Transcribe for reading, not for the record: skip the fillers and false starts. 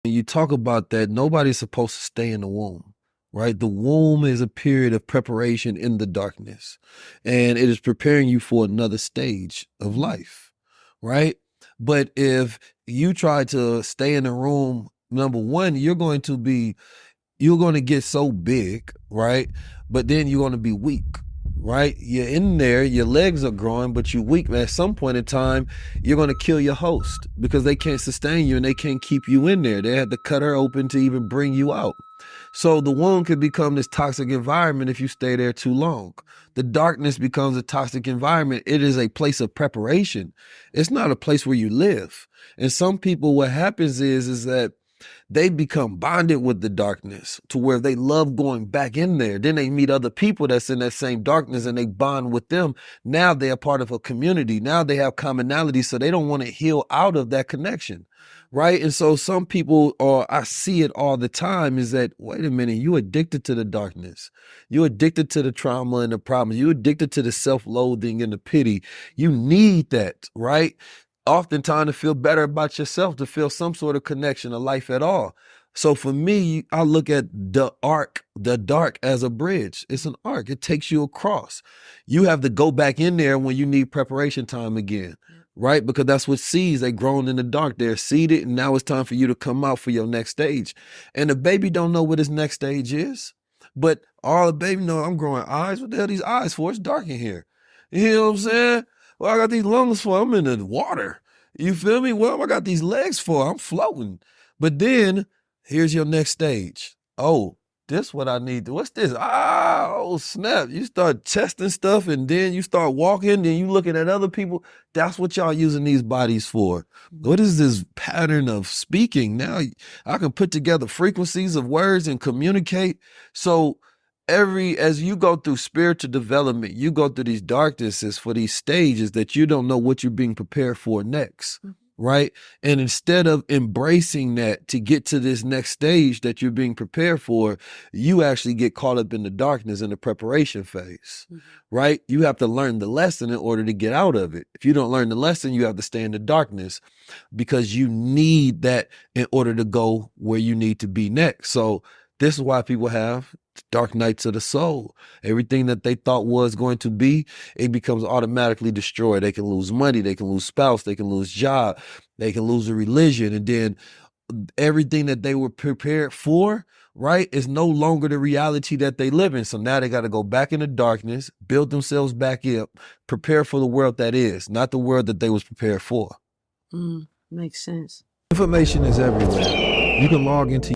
When you talk about that, nobody's supposed to stay in the womb, right? The womb is a period of preparation in the darkness, and it is preparing you for another stage of life, right? But if you try to stay in the room, number one, you're going to get so big, right? But then you're going to be weak, right? You're in there, your legs are growing, but you're weak. At some point in time, you're going to kill your host because they can't sustain you and they can't keep you in there. They had to cut her open to even bring you out. So the womb could become this toxic environment if you stay there too long. The darkness becomes a toxic environment. It is a place of preparation. It's not a place where you live. And some people, what happens is that they become bonded with the darkness to where they love going back in there. Then they meet other people that's in that same darkness and they bond with them. Now they are part of a community. Now they have commonality, so they don't want to heal out of that connection. Right. And so some people, or I see it all the time, is that, wait a minute, you addicted to the darkness. You're addicted to the trauma and the problems. You're addicted to the self-loathing and the pity. You need that, right? Oftentimes to feel better about yourself, to feel some sort of connection to life at all. So for me, I look at the dark as a bridge. It's an arc. It takes you across. You have to go back in there when you need preparation time again, right? Because that's what seeds, they grown in the dark. They're seeded, and now it's time for you to come out for your next stage. And the baby don't know what his next stage is, but all the baby know, I'm growing eyes. What the hell are these eyes for? It's dark in here. You know what I'm saying? Well, I got these lungs for, I'm in the water. You feel me? Well, I got these legs for, I'm floating. But then here's your next stage. Oh, this what I need. What's this? Oh, snap. You start testing stuff and then you start walking, then you looking at other people. That's what y'all using these bodies for. What is this pattern of speaking? Now I can put together frequencies of words and communicate. So as you go through spiritual development, you go through these darknesses for these stages that you don't know what you're being prepared for next, right? And instead of embracing that to get to this next stage that you're being prepared for, you actually get caught up in the darkness in the preparation phase, right? You have to learn the lesson in order to get out of it. If you don't learn the lesson, you have to stay in the darkness because you need that in order to go where you need to be next. So this is why people have dark nights of the soul. Everything that they thought was going to be, it becomes automatically destroyed. They can lose money, they can lose spouse, they can lose job, they can lose a religion. And then everything that they were prepared for, right, is no longer the reality that they live in. So now they got to go back into darkness, build themselves back up, prepare for the world that is, not the world that they was prepared for. Makes sense. Information is everywhere. You can log into